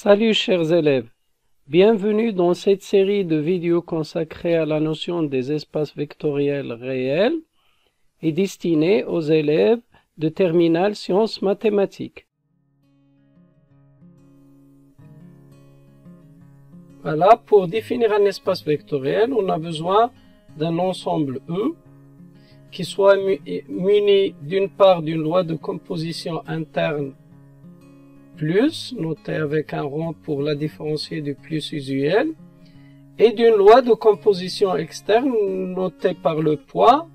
Salut chers élèves, bienvenue dans cette série de vidéos consacrée à la notion des espaces vectoriels réels et destinée aux élèves de terminale sciences mathématiques. Voilà, pour définir un espace vectoriel, on a besoin d'un ensemble E qui soit muni d'une part d'une loi de composition interne plus, noté avec un rond pour la différencier du plus usuel, et d'une loi de composition externe notée par le poids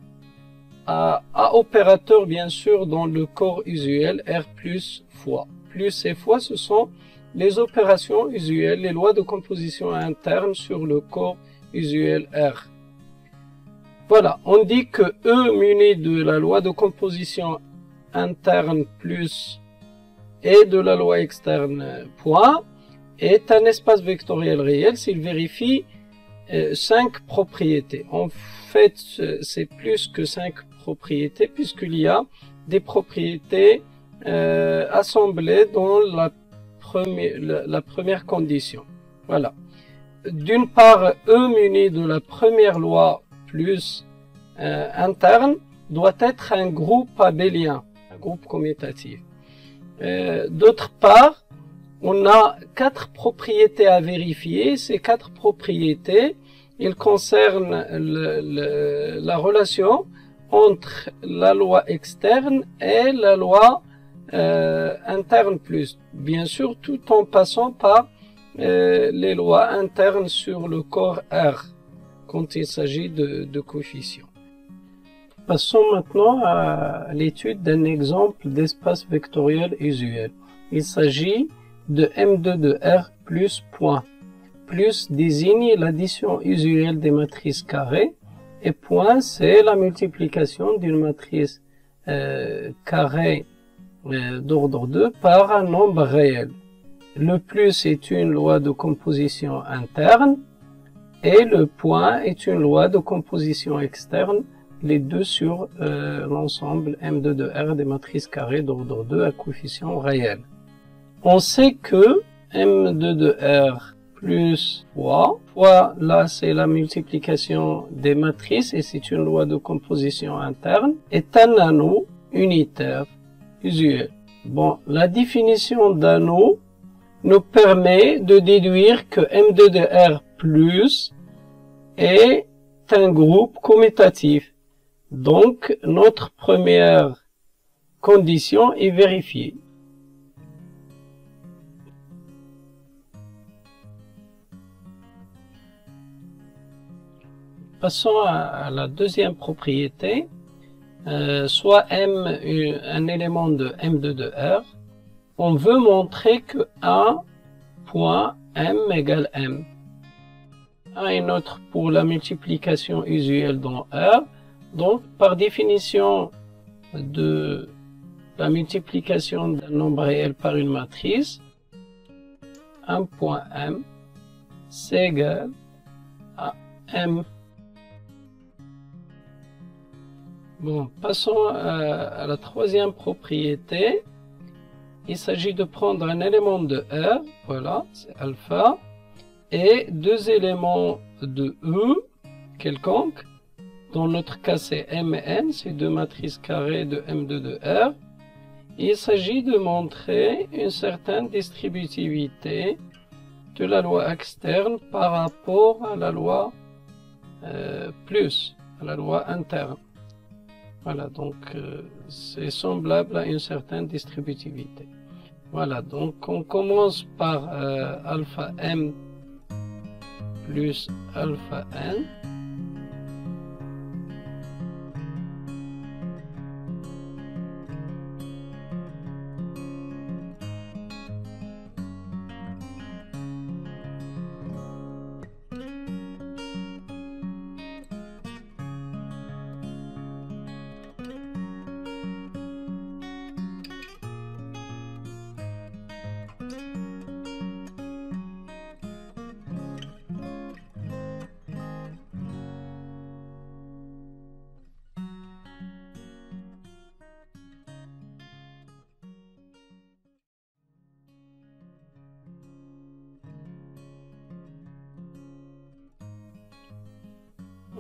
à opérateur bien sûr dans le corps usuel R plus fois. Plus et fois, ce sont les opérations usuelles, les lois de composition interne sur le corps usuel R. Voilà, on dit que E muni de la loi de composition interne plus et de la loi externe point est un espace vectoriel réel s'il vérifie 5 propriétés. En fait, c'est plus que 5 propriétés puisqu'il y a des propriétés assemblées dans la première condition. Voilà. D'une part, E muni de la première loi plus interne doit être un groupe abélien, un groupe commutatif. D'autre part, on a 4 propriétés à vérifier. Ces 4 propriétés, ils concernent la relation entre la loi externe et la loi interne plus. Bien sûr, tout en passant par les lois internes sur le corps R, quand il s'agit de coefficients. Passons maintenant à l'étude d'un exemple d'espace vectoriel usuel. Il s'agit de M2 de R plus point. Plus désigne l'addition usuelle des matrices carrées et point c'est la multiplication d'une matrice carrée d'ordre 2 par un nombre réel. Le plus est une loi de composition interne et le point est une loi de composition externe, les deux sur l'ensemble M2 de R des matrices carrées d'ordre 2 à coefficient réel. On sait que M2 de R plus fois là c'est la multiplication des matrices et c'est une loi de composition interne, est un anneau unitaire usuel. Bon, la définition d'anneau nous permet de déduire que M2 de R plus est un groupe commutatif. Donc, notre première condition est vérifiée. Passons à la deuxième propriété. Soit M un élément de M2 de R. On veut montrer que A point M égale M. A est notre pour la multiplication usuelle dans R. Donc, par définition de la multiplication d'un nombre réel par une matrice, 1 point M, c'est égal à M. Bon, passons à la troisième propriété. Il s'agit de prendre un élément de R, voilà, c'est alpha, et deux éléments de E quelconque. Dans notre cas, c'est M et N, c'est deux matrices carrées de M2 de R. Il s'agit de montrer une certaine distributivité de la loi externe par rapport à la loi plus, à la loi interne. Voilà, donc c'est semblable à une certaine distributivité. Voilà, donc on commence par alpha M plus alpha N.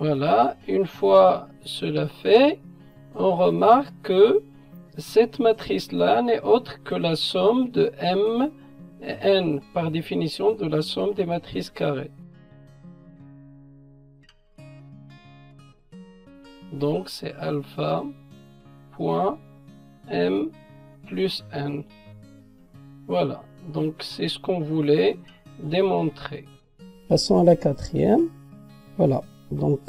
Voilà, une fois cela fait, on remarque que cette matrice-là n'est autre que la somme de M et N, par définition de la somme des matrices carrées. Donc c'est alpha point M plus N. Voilà, donc c'est ce qu'on voulait démontrer. Passons à la quatrième. Voilà, donc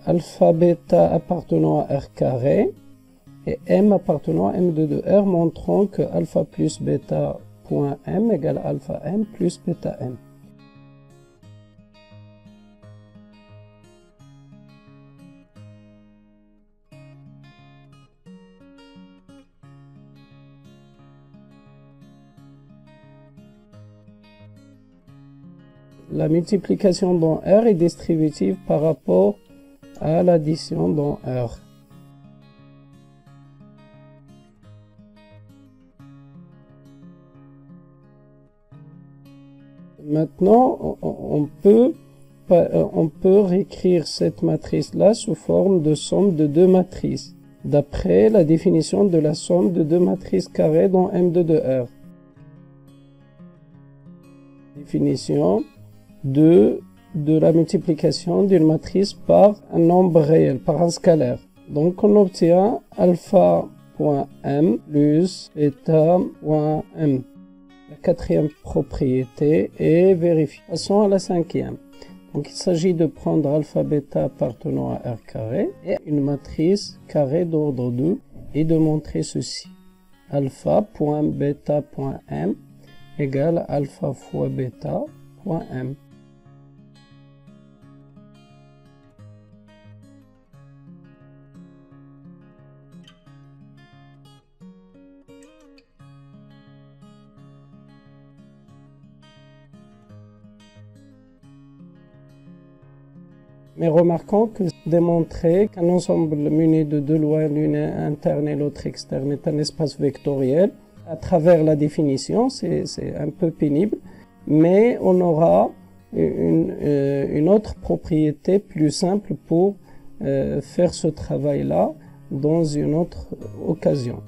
alpha bêta appartenant à R carré et M appartenant à M2 de R, montrant que alpha plus bêta point M égale alpha M plus bêta M. La multiplication dans R est distributive par rapport à l'addition dans R. Maintenant, on peut réécrire cette matrice-là sous forme de somme de deux matrices, d'après la définition de la somme de deux matrices carrées dans M2 de R. Définition de la multiplication d'une matrice par un nombre réel, par un scalaire. Donc on obtient alpha.m plus bêta.m. La quatrième propriété est vérifiée. Passons à la cinquième. Donc il s'agit de prendre alpha bêta appartenant à R carré et une matrice carrée d'ordre 2 et de montrer ceci. Alpha.bêta.m égale alpha fois bêta.m. Mais remarquons que démontrer qu'un ensemble muni de deux lois, l'une interne et l'autre externe, est un espace vectoriel, à travers la définition, c'est un peu pénible, mais on aura une autre propriété plus simple pour faire ce travail-là dans une autre occasion.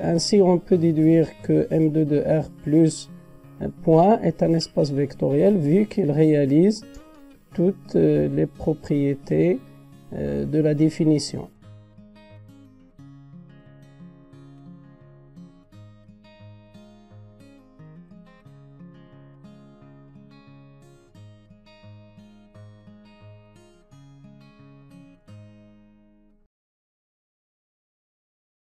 Ainsi, on peut déduire que M2 de R plus point est un espace vectoriel vu qu'il réalise toutes les propriétés de la définition.